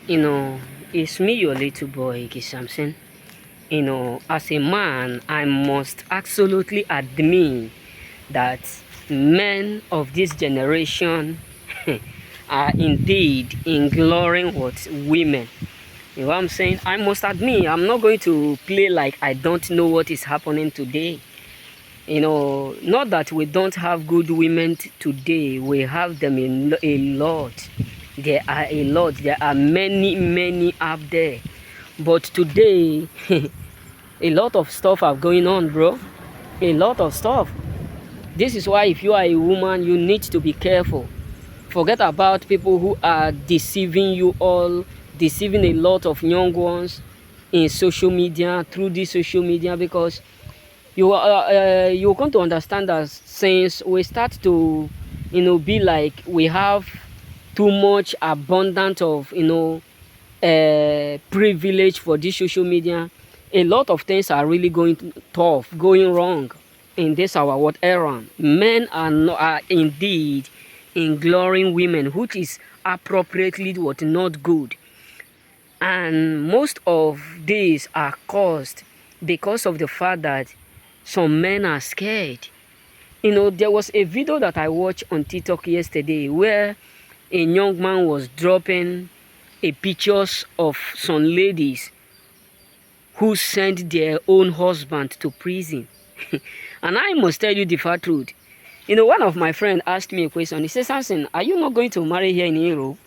You know, it's me, your little boy, Ike Samson. As a man, I must absolutely admit that men of this generation are indeed ignoring what women. You know what I'm saying? I must admit, I'm not going to play like I don't know what is happening today. Not that we don't have good women today, we have them in a lot. There are a lot, there are many, many out there. But today, a lot of stuff are going on, bro. A lot of stuff. This is why if you are a woman, you need to be careful. Forget about people who are deceiving you all, deceiving a lot of young ones in social media, through this social media, because you come to understand that since we start to be like we have too much abundance of privilege for this social media, a lot of things are really going tough, going wrong in this our what era. Men are indeed ignoring women, which is appropriately what not good. And most of these are caused because of the fact that some men are scared. There was a video that I watched on TikTok yesterday where a young man was dropping a pictures of some ladies who sent their own husband to prison. And I must tell you the fat truth. One of my friends asked me a question. He said, Samson, are you not going to marry here in Europe?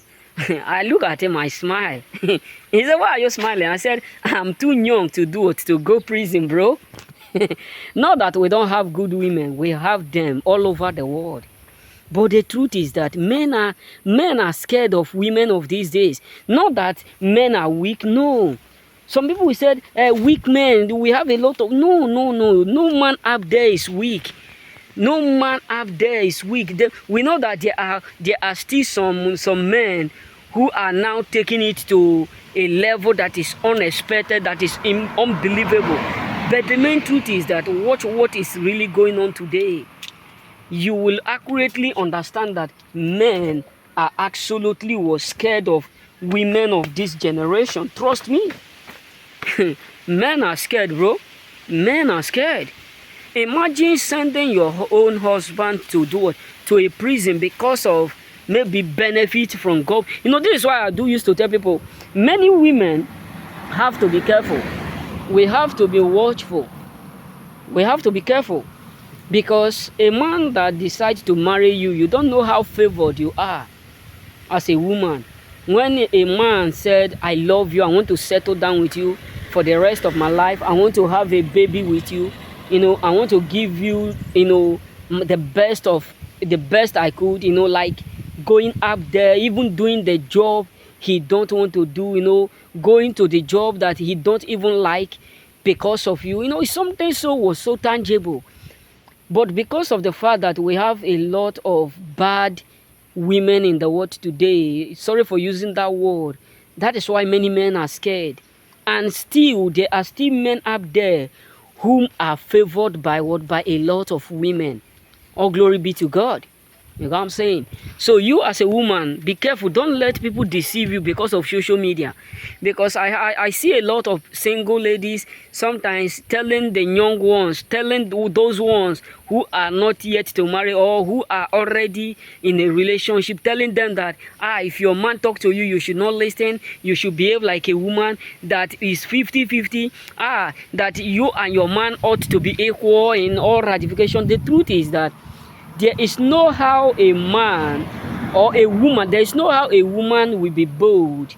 I look at him, I smile. He said, why are you smiling? I said, I'm too young to do it, to go prison, bro. Not that we don't have good women, we have them all over the world. But the truth is that men are scared of women of these days. Not that men are weak, no. Some people said, weak men, we have a lot of... No. No man up there is weak. No man up there is weak. We know that there are still some men who are now taking it to a level that is unexpected, that is unbelievable. But the main truth is that watch what is really going on today. You will accurately understand that men are absolutely scared of women of this generation. Trust me. Men are scared, bro. Men are scared. Imagine sending your own husband to do what? To a prison because of maybe benefit from God. This is why I do used to tell people, many women have to be careful. We have to be watchful. We have to be careful. Because a man that decides to marry you, you don't know how favored you are as a woman. When a man said, I love you, I want to settle down with you for the rest of my life, I want to have a baby with you, I want to give you, the best I could, like going up there, even doing the job he don't want to do, going to the job that he don't even like because of you. It's something was so tangible. But because of the fact that we have a lot of bad women in the world today, sorry for using that word, that is why many men are scared. And still, there are still men up there whom are favored by what? By a lot of women. All glory be to God. You know what I'm saying? So you as a woman, be careful. Don't let people deceive you because of social media. Because I see a lot of single ladies sometimes telling the young ones, telling those ones who are not yet to marry or who are already in a relationship, telling them that, if your man talk to you, you should not listen. You should behave like a woman that is 50-50. That you and your man ought to be equal in all ratification. The truth is that there is no how a man or a woman, there is no how a woman will be bold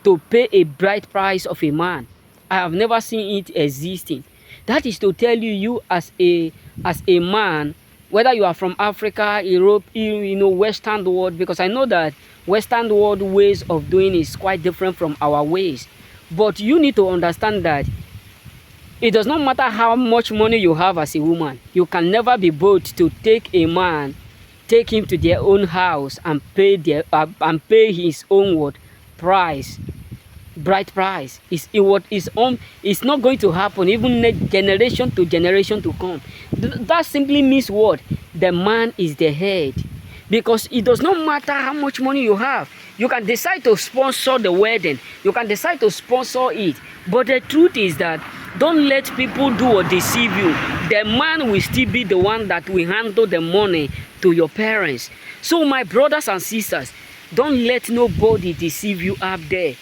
to pay a bright price of a man. I have never seen it existing. That is to tell you, you as a man, whether you are from Africa, Europe, Western world, because I know that Western world ways of doing is quite different from our ways. But you need to understand that it does not matter how much money you have as a woman. You can never be bold to take a man, take him to their own house and pay his own price, bright price. It's not going to happen even generation to generation to come. That simply means what? The man is the head. Because it does not matter how much money you have. You can decide to sponsor the wedding. You can decide to sponsor it. But the truth is that don't let people do or deceive you. The man will still be the one that will handle the money to your parents. So my brothers and sisters, don't let nobody deceive you up there.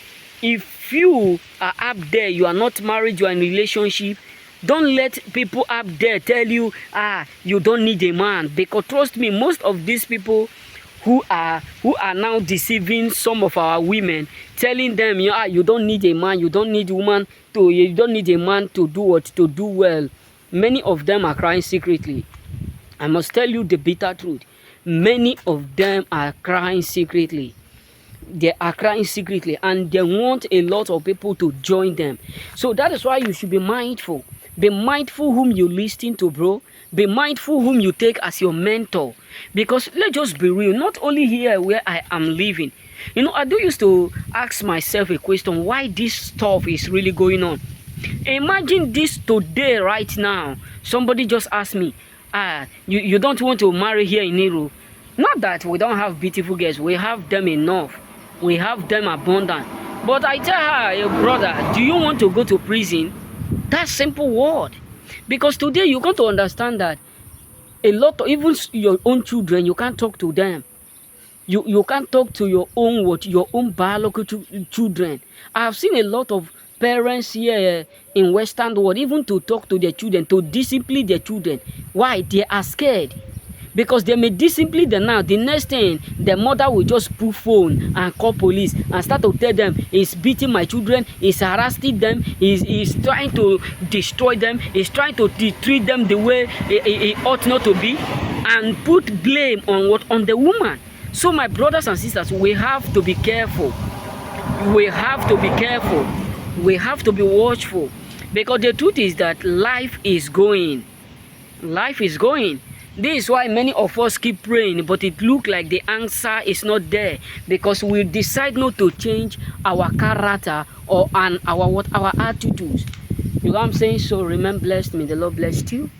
If you are up there, you are not married, you are in a relationship, don't let people up there tell you, you don't need a man. Because trust me, most of these people who are now deceiving some of our women, telling them, you don't need a man, you don't need you don't need a man to do what, to do well. Many of them are crying secretly. I must tell you the bitter truth. Many of them are crying secretly. They are crying secretly, and they want a lot of people to join them. So that is why you should be mindful. Be mindful whom you listen to, bro. Be mindful whom you take as your mentor. Because let's just be real, not only here where I am living. I do used to ask myself a question, why this stuff is really going on. Imagine this today, right now. Somebody just asked me, you don't want to marry here in Nero. Not that we don't have beautiful girls, we have them enough. We have them abundant. But I tell her, brother, do you want to go to prison? That simple word. Because today you got to understand that a lot of, even your own children, you can't talk to them. You can't talk to your own biological children. I have seen a lot of parents here in Western world, even to talk to their children, to discipline their children. Why? They are scared. Because they may discipline them now. The next thing, the mother will just put phone and call police and start to tell them, he's beating my children, he's harassing them, he's trying to destroy them, he's trying to treat them the way it ought not to be, and put blame on the woman. So my brothers and sisters, we have to be careful. We have to be careful. We have to be watchful. Because the truth is that life is going. Life is going. This is why many of us keep praying, but it looks like the answer is not there, because we decide not to change our character or our attitudes. You know what I'm saying? So remain blessed. May the Lord bless you.